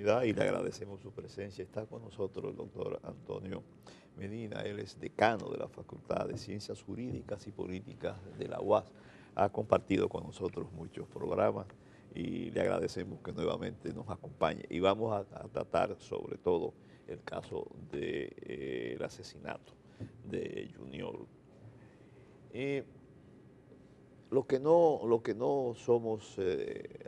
oportunidad y le agradecemos su presencia. Está con nosotros el doctor Antonio Medina, él es decano de la Facultad de Ciencias Jurídicas y Políticas de la UAS. Ha compartido con nosotros muchos programas y le agradecemos que nuevamente nos acompañe. Y vamos a tratar sobre todo el caso del asesinato de Junior. Lo que no somos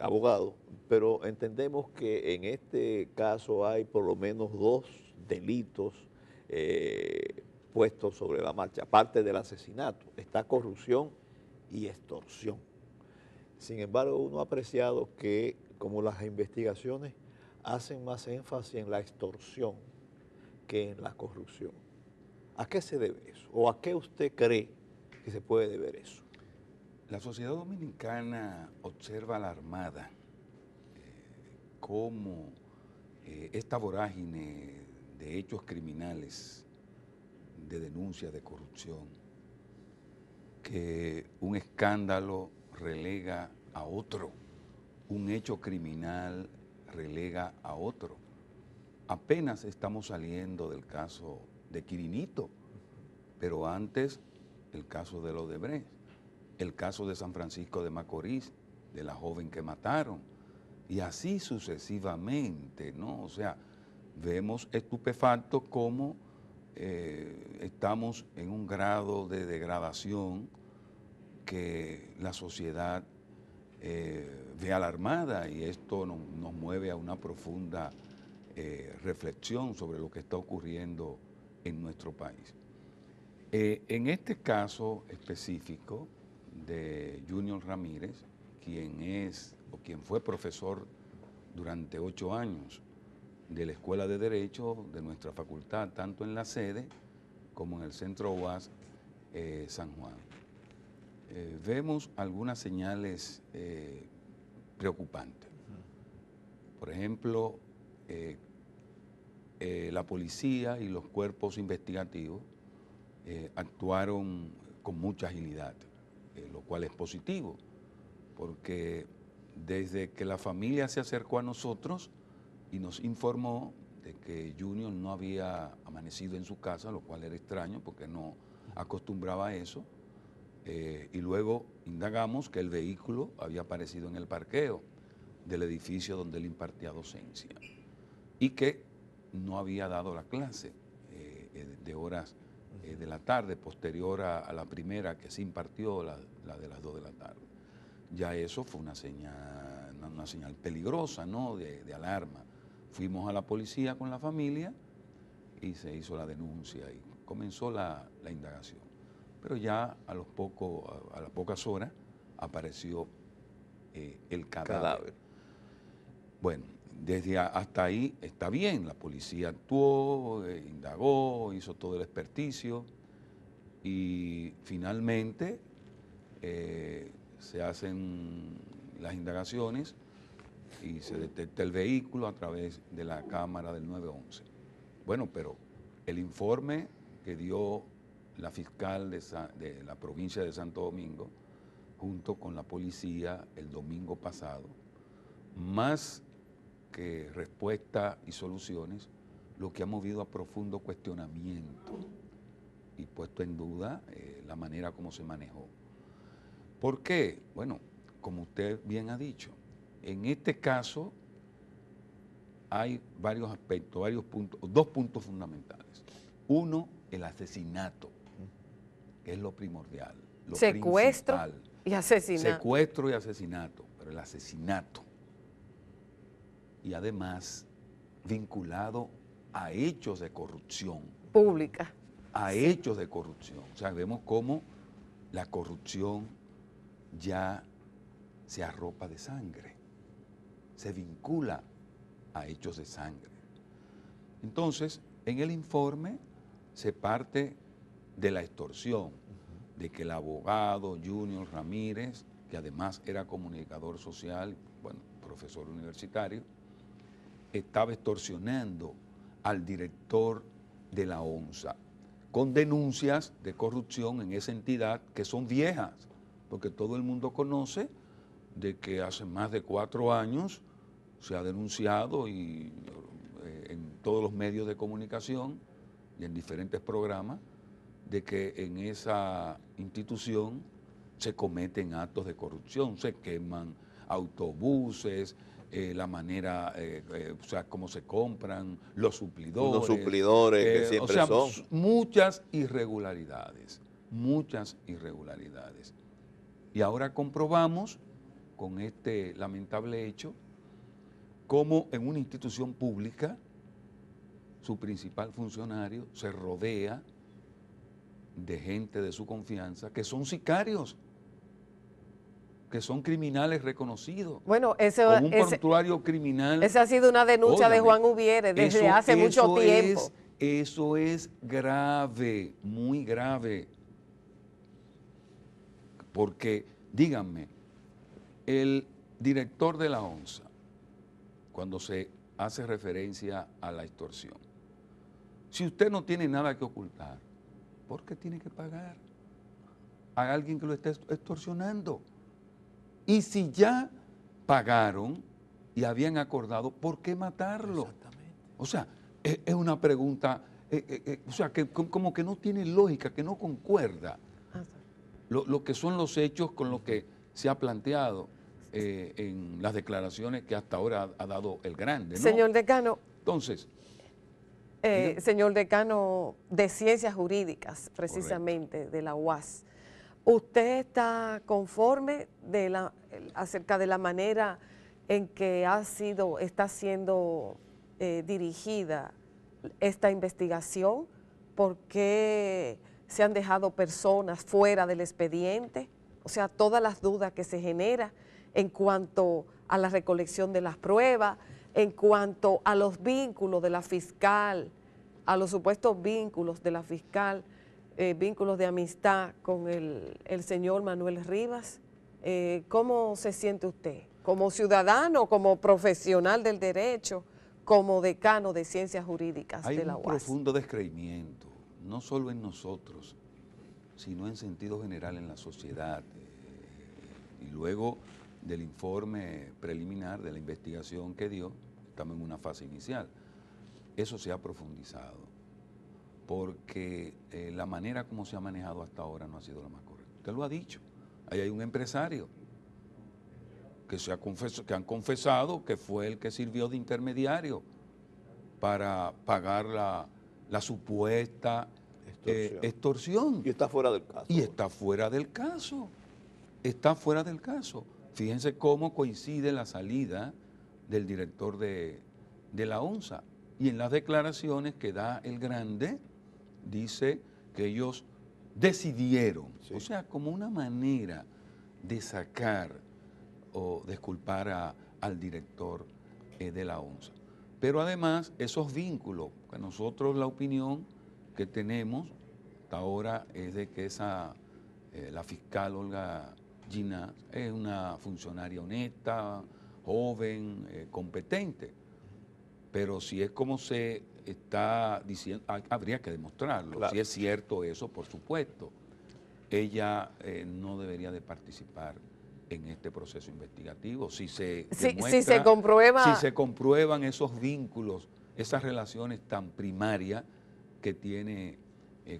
abogados, pero entendemos que en este caso hay por lo menos dos delitos puestos sobre la marcha. Aparte del asesinato, está corrupción y extorsión. Sin embargo, uno ha apreciado que como las investigaciones hacen más énfasis en la extorsión que en la corrupción. ¿A qué se debe eso? ¿O a qué usted cree que se puede deber eso? La sociedad dominicana observa alarmada cómo esta vorágine de hechos criminales, de denuncias de corrupción, que un escándalo relega a otro, un hecho criminal relega a otro. Apenas estamos saliendo del caso de Quirinito, pero antes el caso de Odebrecht, el caso de San Francisco de Macorís, de la joven que mataron, y así sucesivamente, ¿no? O sea, vemos estupefactos cómo estamos en un grado de degradación que la sociedad ve alarmada, y esto nos mueve a una profunda reflexión sobre lo que está ocurriendo en nuestro país. En este caso específico de Junior Ramírez, quien fue profesor durante 8 años de la Escuela de Derecho de nuestra facultad, tanto en la sede como en el Centro UAS San Juan. Vemos algunas señales preocupantes. Por ejemplo, la policía y los cuerpos investigativos actuaron con mucha agilidad, lo cual es positivo, porque desde que la familia se acercó a nosotros y nos informó de que Junior no había amanecido en su casa, lo cual era extraño porque no acostumbraba a eso, y luego indagamos que el vehículo había aparecido en el parqueo del edificio donde él impartía docencia y que no había dado la clase de horas de la tarde, posterior a la primera que se impartió, la de las 2 de la tarde. Ya eso fue una señal peligrosa, ¿no? de alarma. Fuimos a la policía con la familia y se hizo la denuncia y comenzó la indagación. Pero ya a las pocas horas apareció el cadáver. Bueno, hasta ahí está bien, la policía actuó, indagó, hizo todo el experticio y finalmente se hacen las indagaciones y se detecta el vehículo a través de la cámara del 911. Bueno, pero el informe que dio la fiscal de la provincia de Santo Domingo, junto con la policía el domingo pasado, más que respuesta y soluciones, lo que ha movido a profundo cuestionamiento y puesto en duda la manera como se manejó. ¿Por qué? Bueno, como usted bien ha dicho, en este caso hay varios aspectos, dos puntos fundamentales. Uno, el asesinato, que es lo primordial, lo secuestro principal. Y asesinato. Secuestro y asesinato, pero el asesinato. Y además vinculado a hechos de corrupción. Pública. A Sí. hechos de corrupción. O sea, vemos cómo la corrupción ya se arropa de sangre, se vincula a hechos de sangre. Entonces, en el informe se parte de la extorsión, de que el abogado Junior Ramírez, que además era comunicador social, bueno, profesor universitario, estaba extorsionando al director de la ONSA con denuncias de corrupción en esa entidad que son viejas, porque todo el mundo conoce de que hace más de 4 años se ha denunciado y en todos los medios de comunicación y en diferentes programas de que en esa institución se cometen actos de corrupción, se queman autobuses, la manera, o sea, cómo se compran, los suplidores. Unos suplidores que siempre o sea, son. muchas irregularidades, muchas irregularidades. Y ahora comprobamos con este lamentable hecho cómo en una institución pública su principal funcionario se rodea de gente de su confianza que son sicarios, que son criminales reconocidos. Bueno, con un prontuario criminal. Esa ha sido una denuncia de Óigame, Juan Ubiere desde hace mucho tiempo. Eso es grave, muy grave. Porque, díganme, el director de la ONSA, cuando se hace referencia a la extorsión, si usted no tiene nada que ocultar, ¿por qué tiene que pagar a alguien que lo esté extorsionando? Y si ya pagaron y habían acordado, ¿por qué matarlo? Exactamente. O sea, es una pregunta, o sea, que como que no tiene lógica, que no concuerda lo que son los hechos con lo que se ha planteado en las declaraciones que hasta ahora ha dado el grande, ¿no? Señor decano. Entonces, señor decano de Ciencias Jurídicas, precisamente, correcto, de la UAS, ¿usted está conforme acerca de la manera en que está siendo dirigida esta investigación? ¿Por qué se han dejado personas fuera del expediente? O sea, todas las dudas que se generan en cuanto a la recolección de las pruebas, en cuanto a los vínculos de la fiscal, a los supuestos vínculos de la fiscal, vínculos de amistad con el señor Manuel Rivas. ¿Cómo se siente usted? Como ciudadano, como profesional del derecho, como decano de Ciencias Jurídicas de la UAS. Hay un profundo descreimiento, no solo en nosotros, sino en sentido general en la sociedad. Y luego del informe preliminar de la investigación que dio, estamos en una fase inicial, eso se ha profundizado, porque la manera como se ha manejado hasta ahora no ha sido la más correcta. Usted lo ha dicho, ahí hay un empresario que han confesado que fue el que sirvió de intermediario para pagar la supuesta extorsión. Y está fuera del caso. Y está fuera del caso. Está fuera del caso. Fíjense cómo coincide la salida del director de la ONSA. Y en las declaraciones que da el grande, dice que ellos decidieron, sí, o sea, como una manera de sacar o disculpar al director de la ONSA. Pero además, esos vínculos, que nosotros la opinión que tenemos hasta ahora es de que la fiscal Olga Ginás es una funcionaria honesta, joven, competente. Pero si es como se está diciendo, habría que demostrarlo. Claro. Si es cierto eso, por supuesto. Ella no debería de participar en este proceso investigativo. Si se comprueban esos vínculos, esas relaciones tan primarias que tiene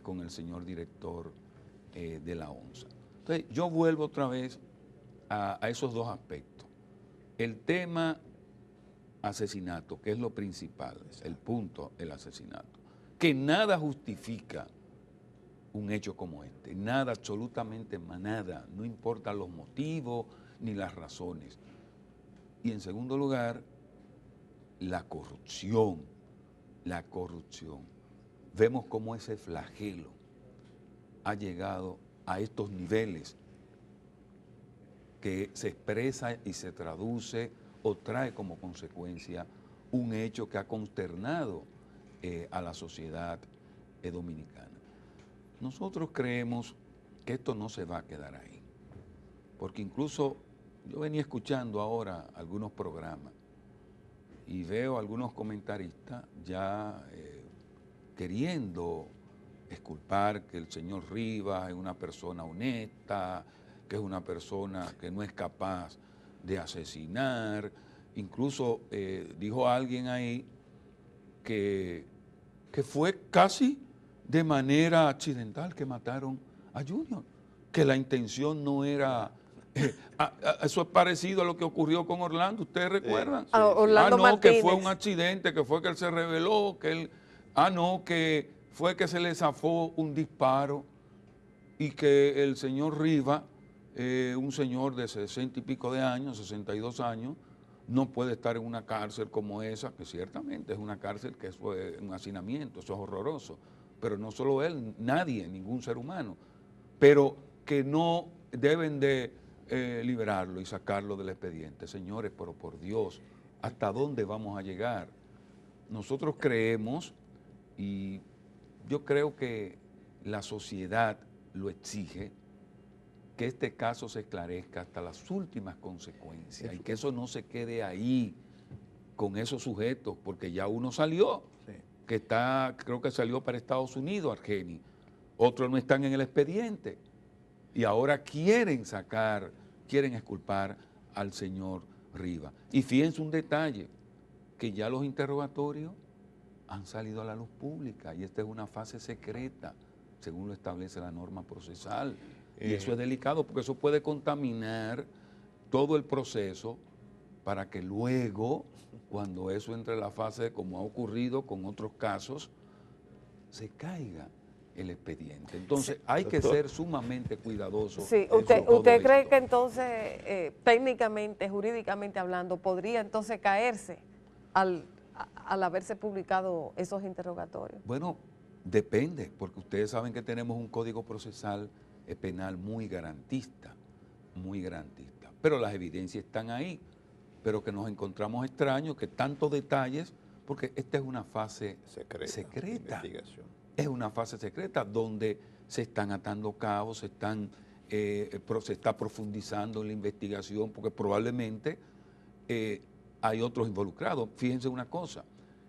con el señor director de la ONSA. Entonces, yo vuelvo otra vez a esos dos aspectos. El tema asesinato, que es lo principal, el punto, el asesinato, que nada justifica un hecho como este, nada, absolutamente nada, no importa los motivos ni las razones. Y en segundo lugar, la corrupción. Vemos cómo ese flagelo ha llegado a estos niveles que se expresa y se traduce o trae como consecuencia un hecho que ha consternado a la sociedad dominicana. Nosotros creemos que esto no se va a quedar ahí, porque incluso yo venía escuchando ahora algunos programas y veo algunos comentaristas ya queriendo exculpar que el señor Rivas es una persona honesta, que es una persona que no es capaz de asesinar incluso dijo alguien ahí que fue casi de manera accidental que mataron a Junior, que la intención no era... eso es parecido a lo que ocurrió con Orlando, ¿ustedes recuerdan? Sí, sí, sí. Orlando No, Martínez. que fue un accidente, que fue que él se rebeló, que él... no, que fue que se le zafó un disparo y que el señor Riva, un señor de 60 y pico de años, 62 años, no puede estar en una cárcel como esa, que ciertamente es una cárcel que fue un hacinamiento, eso es horroroso, pero no solo él, nadie, ningún ser humano, pero que no deben de liberarlo y sacarlo del expediente. Señores, pero por Dios, ¿hasta dónde vamos a llegar? Nosotros creemos, y yo creo que la sociedad lo exige, que este caso se esclarezca hasta las últimas consecuencias y que eso no se quede ahí con esos sujetos, porque ya uno salió, Sí. que creo que salió para Estados Unidos, Argeni, otros no están en el expediente y ahora quieren exculpar al señor Riva. Y fíjense un detalle, que ya los interrogatorios han salido a la luz pública y esta es una fase secreta, según lo establece la norma procesal. Y eso es delicado porque eso puede contaminar todo el proceso para que luego, cuando eso entre en la fase, como ha ocurrido con otros casos, se caiga el expediente. Entonces hay que ser sumamente cuidadosos. Sí, en todo ¿usted cree esto. que entonces, técnicamente, jurídicamente hablando, podría entonces caerse al haberse publicado esos interrogatorios? Bueno, depende, porque ustedes saben que tenemos un código procesal penal muy garantista, pero las evidencias están ahí, pero que nos encontramos extraños que tantos detalles, porque esta es una fase secreta. Es una fase secreta donde se están atando cabos, se está profundizando en la investigación, porque probablemente hay otros involucrados. Fíjense una cosa,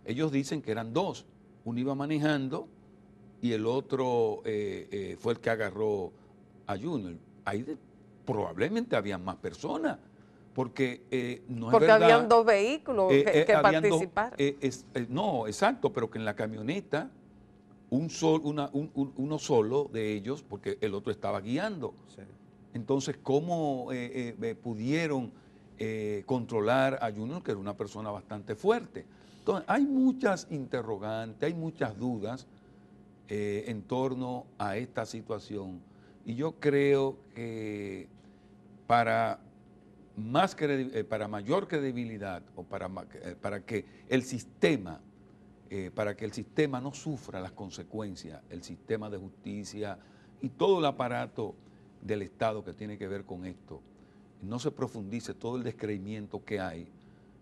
ellos dicen que eran dos, uno iba manejando y el otro fue el que agarró a Junior. Ahí probablemente habían más personas, porque no es Porque verdad. habían dos vehículos que participaron. No, exacto, pero que en la camioneta uno solo de ellos, porque el otro estaba guiando. Sí. Entonces, ¿cómo pudieron controlar a Junior, que era una persona bastante fuerte? Entonces, hay muchas interrogantes, hay muchas dudas en torno a esta situación. Y yo creo que para mayor credibilidad o para que el sistema no sufra las consecuencias, el sistema de justicia y todo el aparato del Estado que tiene que ver con esto, no se profundice todo el descreimiento que hay,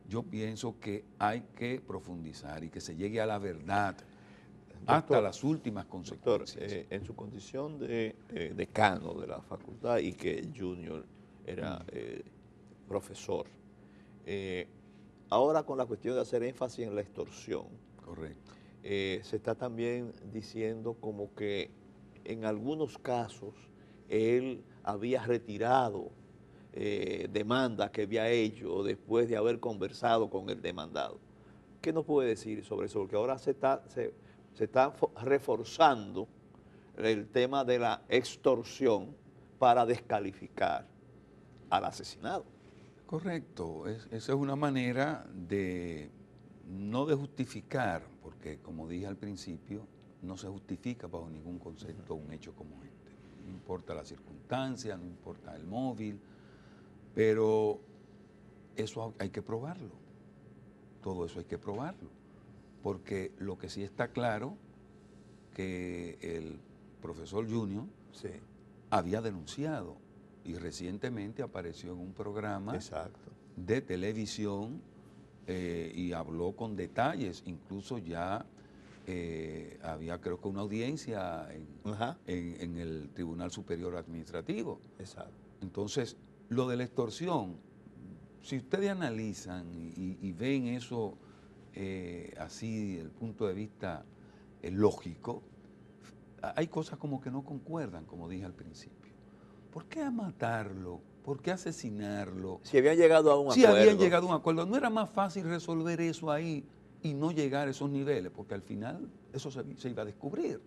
yo pienso que hay que profundizar y que se llegue a la verdad, hasta las últimas consecuencias. Doctor, en su condición de decano de la facultad y que Junior era profesor, ahora con la cuestión de hacer énfasis en la extorsión, correcto, se está también diciendo como que en algunos casos él había retirado demanda que había hecho después de haber conversado con el demandado. ¿Qué nos puede decir sobre eso? Porque ahora se está reforzando el tema de la extorsión para descalificar al asesinado. Correcto, esa es una manera no de justificar, porque como dije al principio, no se justifica bajo ningún concepto un hecho como este. No importa la circunstancia, no importa el móvil, pero eso hay que probarlo. Todo eso hay que probarlo, porque lo que sí está claro, que el profesor Junior había denunciado y recientemente apareció en un programa de televisión y habló con detalles, incluso ya había creo que una audiencia en el Tribunal Superior Administrativo. Entonces, lo de la extorsión, si ustedes analizan y ven eso así desde el punto de vista lógico, hay cosas como que no concuerdan, como dije al principio. ¿por qué a matarlo? ¿Por qué asesinarlo? Si habían llegado a un Si acuerdo. habían llegado a un acuerdo, ¿no era más fácil resolver eso ahí y no llegar a esos niveles? Porque al final eso se iba a descubrir.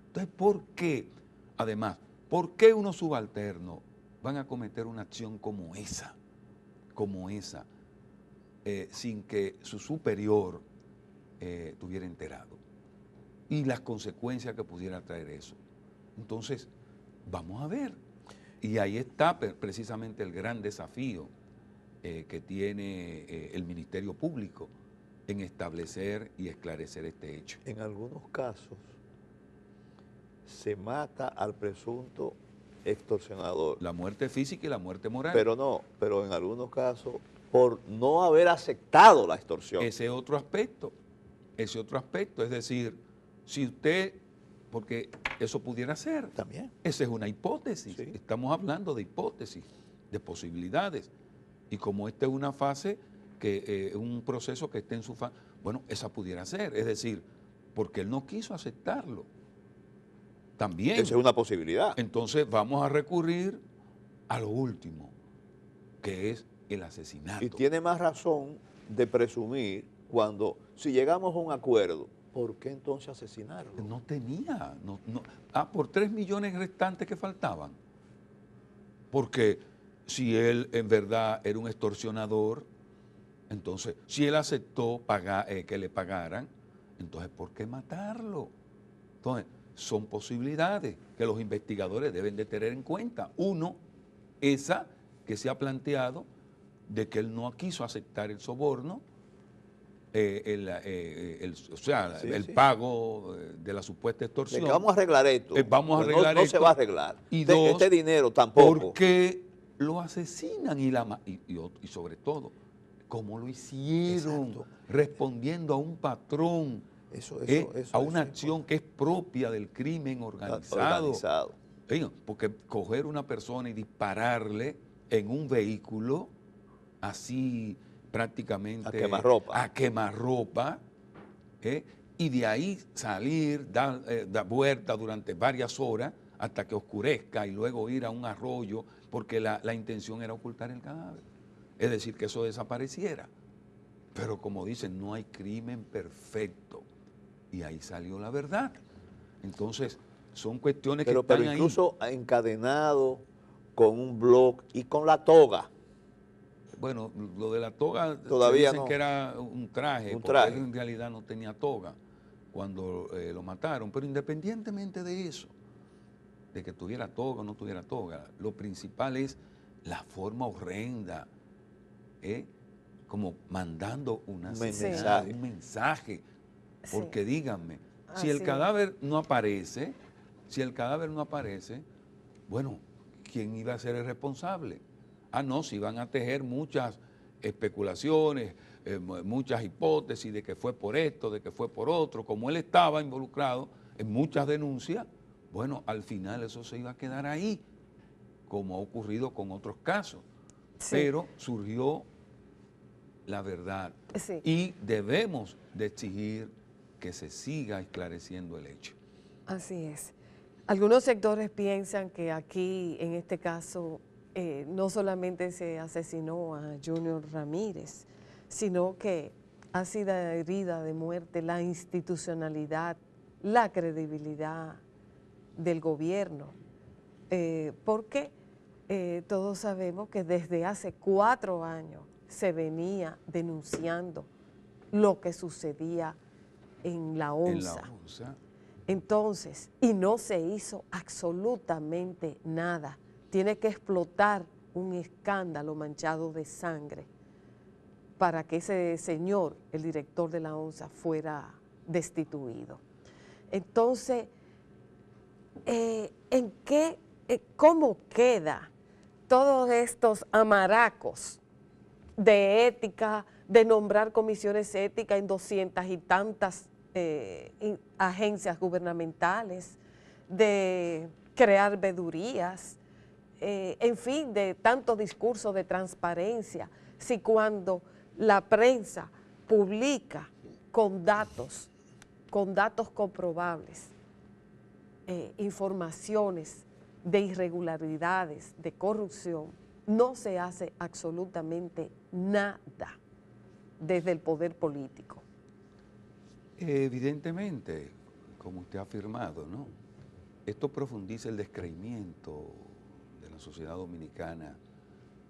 Entonces, ¿por qué? Además, ¿por qué unos subalternos van a cometer una acción como esa, sin que su superior estuviera enterado? Y las consecuencias que pudiera traer eso. Entonces, vamos a ver. Y ahí está precisamente el gran desafío que tiene el Ministerio Público en establecer y esclarecer este hecho. En algunos casos se mata al presunto extorsionador. La muerte física y la muerte moral. Pero en algunos casos por no haber aceptado la extorsión. Ese otro aspecto, es decir, si usted, porque eso pudiera ser. También. Esa es una hipótesis. Sí. Estamos hablando de hipótesis, de posibilidades. Y como esta es una fase, un proceso que esté en su fase, bueno, esa pudiera ser. Es decir, porque él no quiso aceptarlo. También. Esa es una posibilidad. Entonces vamos a recurrir a lo último, que es el asesinato. Y tiene más razón de presumir cuando, si llegamos a un acuerdo, ¿por qué entonces asesinarlo? No tenía. Por 3 millones restantes que faltaban. Porque si él en verdad era un extorsionador, entonces, si él aceptó que le pagaran, entonces, ¿por qué matarlo? Entonces, son posibilidades que los investigadores deben de tener en cuenta. Uno, esa que se ha planteado de que él no quiso aceptar el soborno, el pago de la supuesta extorsión. De que vamos a arreglar esto. Vamos a arreglar esto. No se va a arreglar. Y dos, este dinero tampoco. ¿Por qué lo asesinan? Y sobre todo, ¿cómo lo hicieron? Exacto. Respondiendo a un patrón, a una eso acción que es propia del crimen organizado. Porque coger una persona y dispararle en un vehículo así prácticamente a quemarropa, y de ahí salir, dar vuelta durante varias horas hasta que oscurezca y luego ir a un arroyo, porque la intención era ocultar el cadáver, es decir, que eso desapareciera. Pero como dicen, no hay crimen perfecto, y ahí salió la verdad. Entonces, son cuestiones que están ahí. Pero incluso encadenado con un bloc y con la toga. Bueno, lo de la toga todavía dicen no. Que era un traje, porque él en realidad no tenía toga cuando lo mataron. Pero independientemente de eso, de que tuviera toga o no tuviera toga, lo principal es la forma horrenda, como mandando un mensaje. Porque díganme, si el cadáver no aparece, bueno, ¿quién iba a ser el responsable? No, si van a tejer muchas especulaciones, muchas hipótesis de que fue por esto, de que fue por otro. Como él estaba involucrado en muchas denuncias, bueno, al final eso se iba a quedar ahí, como ha ocurrido con otros casos. Sí. Pero surgió la verdad. Sí. Y debemos de exigir que se siga esclareciendo el hecho. Así es. Algunos sectores piensan que aquí, en este caso, no solamente se asesinó a Junior Ramírez, sino que ha sido herida de muerte la institucionalidad, la credibilidad del gobierno, porque todos sabemos que desde hace 4 años se venía denunciando lo que sucedía en la ONSA. Entonces, y no se hizo absolutamente nada. Tiene que explotar un escándalo manchado de sangre para que ese señor, el director de la ONSA, fuera destituido. Entonces, ¿cómo queda todos estos amaracos de ética, de nombrar comisiones éticas en 200 y tantas agencias gubernamentales, de crear vedurías, en fin, de tanto discurso de transparencia, si cuando la prensa publica con datos comprobables, informaciones de irregularidades, de corrupción, no se hace absolutamente nada desde el poder político. Evidentemente, como usted ha afirmado, ¿no? Esto profundiza el descreimiento de la sociedad dominicana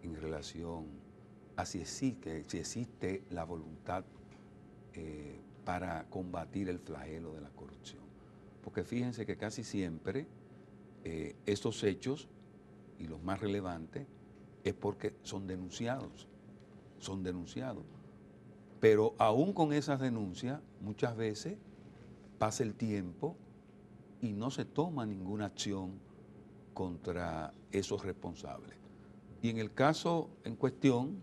en relación a si existe la voluntad para combatir el flagelo de la corrupción. Porque fíjense que casi siempre estos hechos, y los más relevantes, es porque son denunciados. Pero aún con esas denuncias, muchas veces pasa el tiempo y no se toma ninguna acción contra esos responsables. Y en el caso en cuestión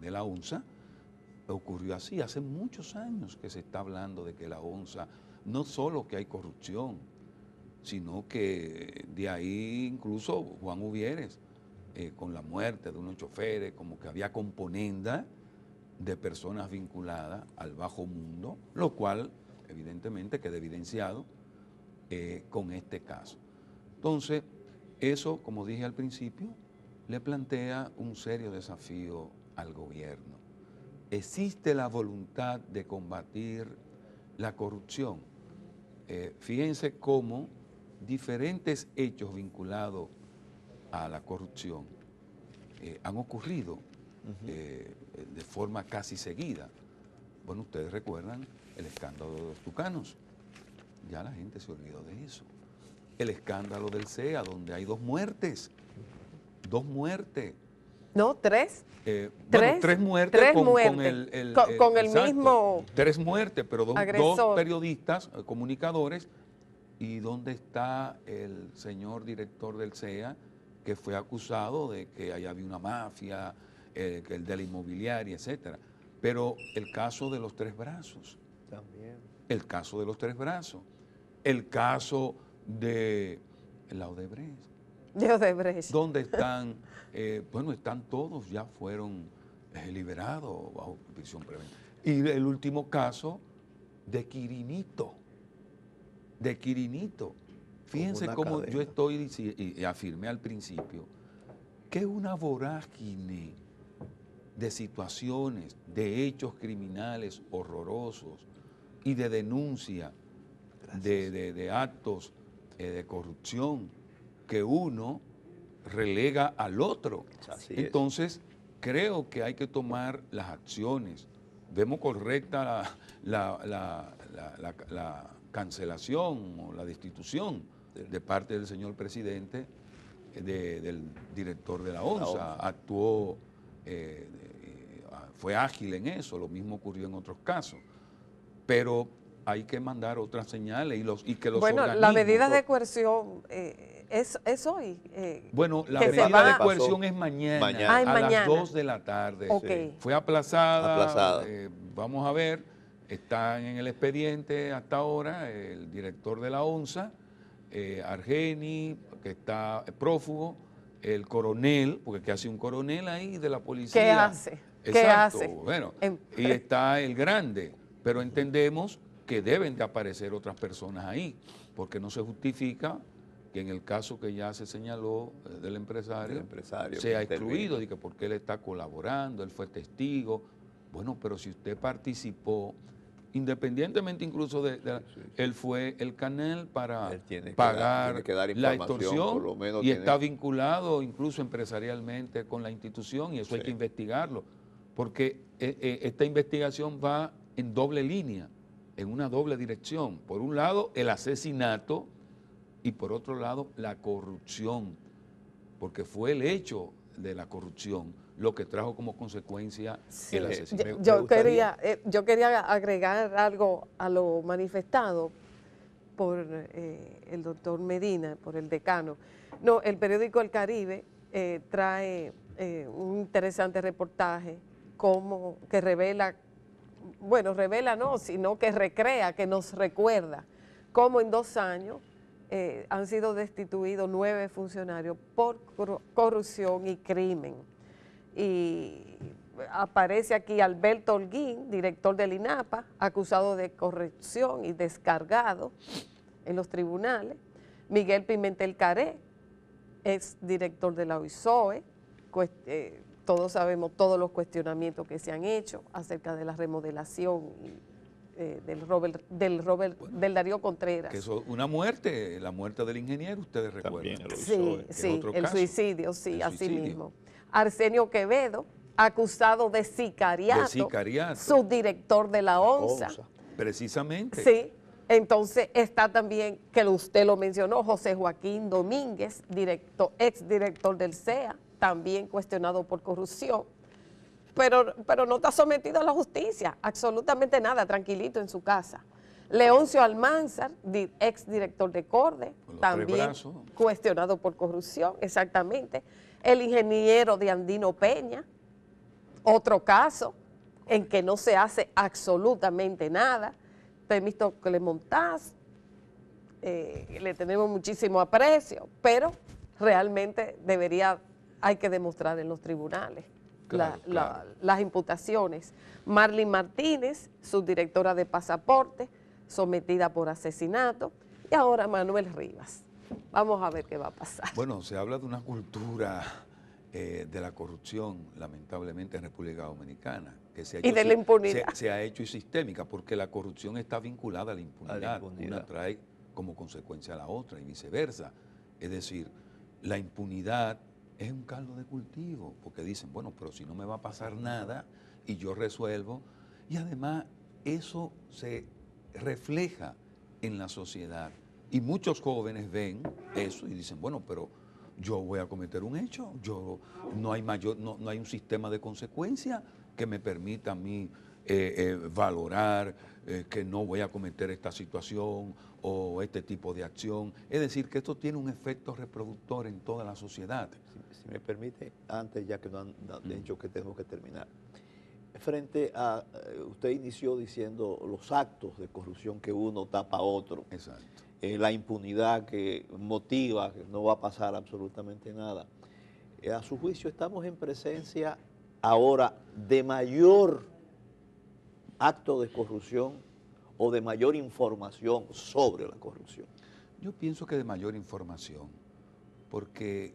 de la ONSA, ocurrió así. Hace muchos años que se está hablando de que la ONSA, no solo que hay corrupción, sino que de ahí incluso Juan Uvieres, con la muerte de unos choferes, como que había componenda de personas vinculadas al bajo mundo, lo cual evidentemente queda evidenciado con este caso. Entonces, eso, como dije al principio, le plantea un serio desafío al gobierno. ¿Existe la voluntad de combatir la corrupción? Fíjense cómo diferentes hechos vinculados a la corrupción han ocurrido de forma casi seguida. Bueno, ustedes recuerdan el escándalo de los tucanos. Ya la gente se olvidó de eso. El escándalo del CEA, donde hay 2 muertes. 2 muertes. No, 3. Bueno, 3 muertes con el mismo 3 muertes, pero agresor. 2 periodistas, comunicadores. ¿Y dónde está el señor director del CEA que fue acusado de que allá había una mafia, el de la inmobiliaria, etcétera? Pero el caso de los 3 brazos. También. El caso de los 3 brazos. El caso de la Odebrecht. De Odebrecht. ¿Dónde están? Bueno, están todos, ya fueron liberados bajo prisión preventiva. Y el último caso de Quirinito. Fíjense cómo yo estoy, y afirmé al principio, que es una vorágine de situaciones, de hechos criminales horrorosos y de denuncia de actos de corrupción que uno relega al otro. Entonces, creo que hay que tomar las acciones. Vemos correcta la cancelación o la destitución de parte del señor presidente del director de la ONSA. Actuó, fue ágil en eso, lo mismo ocurrió en otros casos. Pero hay que mandar otras señales y que los bueno, organismos... la medida de coerción es hoy. Bueno, la medida de coerción es mañana, a las 2 de la tarde. Okay. Fue aplazada. Vamos a ver, están en el expediente hasta ahora el director de la ONSA, Argeni, que está prófugo, el coronel, porque ¿qué hace un coronel ahí de la policía? ¿Qué hace? Exacto, ¿Qué hace? Bueno, y está el grande, pero entendemos que deben de aparecer otras personas ahí, porque no se justifica que en el caso que ya se señaló del empresario sea excluido, de que porque él está colaborando, él fue testigo. Bueno, pero si usted participó, independientemente incluso él fue el canal para pagar la extorsión y está vinculado incluso empresarialmente con la institución y eso hay que investigarlo, porque esta investigación va en doble línea, en una doble dirección. Por un lado, el asesinato y por otro lado, la corrupción, porque fue el hecho de la corrupción lo que trajo como consecuencia el asesinato. Yo quería agregar algo a lo manifestado por el doctor Medina, por el decano. No, el periódico El Caribe trae un interesante reportaje que revela, bueno, revela no, sino que recrea, que nos recuerda cómo en 2 años han sido destituidos 9 funcionarios por corrupción y crimen. Y aparece aquí Alberto Holguín, director del INAPA, acusado de corrupción y descargado en los tribunales. Miguel Pimentel Caré, ex director de la OISOE. Todos sabemos todos los cuestionamientos que se han hecho acerca de la remodelación del Darío Contreras. Que eso, una muerte, la muerte del ingeniero, ustedes recuerdan. Sí, sí, el suicidio, sí, el así suicidio. mismo. Arsenio Quevedo, acusado de sicariato, subdirector de la ONSA. Precisamente. Sí, entonces está también, que usted lo mencionó, José Joaquín Domínguez, ex director del CEA, también cuestionado por corrupción, pero no está sometido a la justicia, absolutamente nada, tranquilito en su casa. Leoncio Almanzar, ex director de CORDE, también cuestionado por corrupción, exactamente. El ingeniero de Andino Peña, otro caso en que no se hace absolutamente nada. Temístocle Montaz, le tenemos muchísimo aprecio, pero realmente hay que demostrar en los tribunales las imputaciones. Marlene Martínez, subdirectora de Pasaporte, sometida por asesinato, y ahora Manuel Rivas. Vamos a ver qué va a pasar. Bueno, se habla de una cultura de la corrupción, lamentablemente, en República Dominicana. Que se ha hecho, y de la impunidad. Se ha hecho sistémica, porque la corrupción está vinculada a la impunidad. Una trae como consecuencia a la otra y viceversa. Es decir, la impunidad es un caldo de cultivo, porque dicen, bueno, pero si no me va a pasar nada y yo resuelvo. Y además eso se refleja en la sociedad. Y muchos jóvenes ven eso y dicen, bueno, pero yo voy a cometer un hecho, no hay un sistema de consecuencia que me permita a mí valorar que no voy a cometer esta situación o este tipo de acción. Es decir, que esto tiene un efecto reproductor en toda la sociedad. Si me permite, antes ya que no han dicho que tengo que terminar, frente a, usted inició diciendo los actos de corrupción que uno tapa a otro. Exacto. La impunidad que motiva que no va a pasar absolutamente nada. A su juicio estamos en presencia ahora de mayor acto de corrupción o de mayor información sobre la corrupción. Yo pienso que de mayor información, porque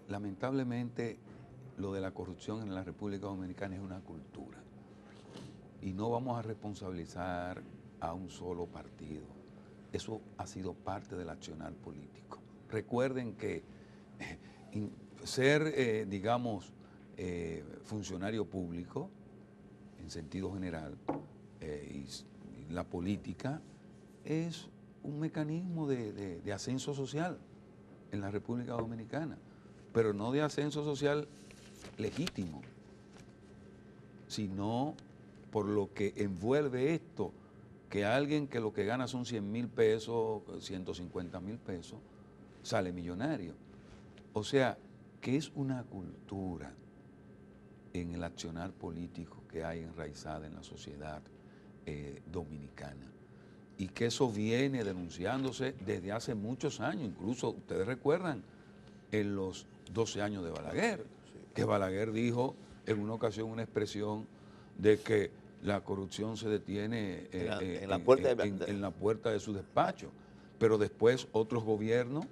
lamentablemente lo de la corrupción en la República Dominicana es una cultura y no vamos a responsabilizar a un solo partido. Eso ha sido parte del accionar político. Recuerden que ser, digamos, funcionario público, en sentido general, y la política, es un mecanismo de ascenso social en la República Dominicana, pero no de ascenso social legítimo, sino por lo que envuelve esto, que alguien que lo que gana son 100,000 pesos, 150,000 pesos, sale millonario. O sea, que es una cultura en el accionar político que hay enraizada en la sociedad dominicana. Y que eso viene denunciándose desde hace muchos años. Incluso ustedes recuerdan en los 12 años de Balaguer, que Balaguer dijo en una ocasión una expresión de que la corrupción se detiene en la puerta de su despacho, pero después otros gobiernos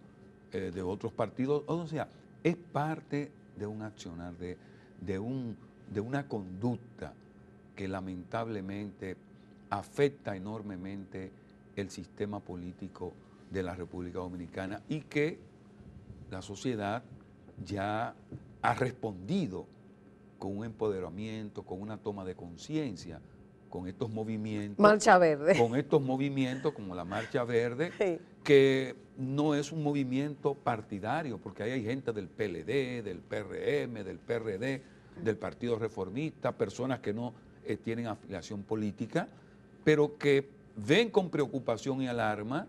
de otros partidos, o sea, es parte de un accionar, de una conducta que lamentablemente afecta enormemente el sistema político de la República Dominicana y que la sociedad ya ha respondido con un empoderamiento, con una toma de conciencia, con estos movimientos. Marcha Verde. Con estos movimientos como la Marcha Verde, sí, que no es un movimiento partidario, porque ahí hay gente del PLD, del PRM, del PRD, del Partido Reformista, personas que no tienen afiliación política, pero que ven con preocupación y alarma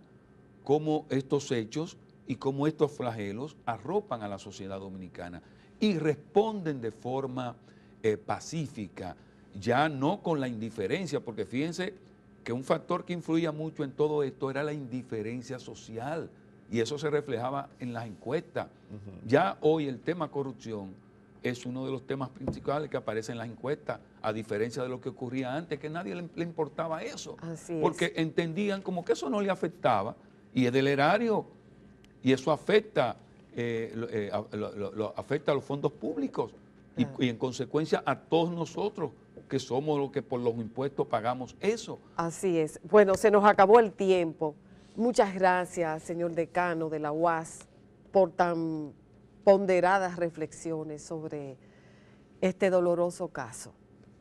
cómo estos hechos y cómo estos flagelos arropan a la sociedad dominicana y responden de forma pacífica, ya no con la indiferencia, porque fíjense que un factor que influía mucho en todo esto era la indiferencia social, y eso se reflejaba en las encuestas. Ya hoy el tema corrupción es uno de los temas principales que aparece en las encuestas, a diferencia de lo que ocurría antes, que a nadie le importaba eso, porque entendían como que eso no le afectaba, y el erario y eso afecta, afecta a los fondos públicos y en consecuencia a todos nosotros que somos los que por los impuestos pagamos eso. Así es. Bueno, se nos acabó el tiempo. Muchas gracias, señor decano de la UAS, por tan ponderadas reflexiones sobre este doloroso caso.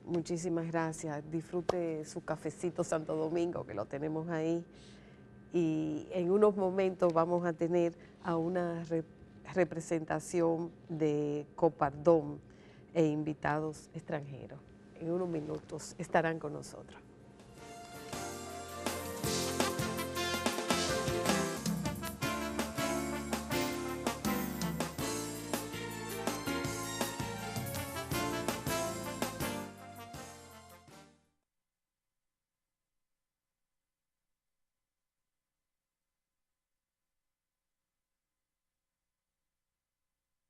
Muchísimas gracias. Disfrute su cafecito Santo Domingo, que lo tenemos ahí. Y en unos momentos vamos a tener a una representación de Copardón e invitados extranjeros. En unos minutos estarán con nosotros.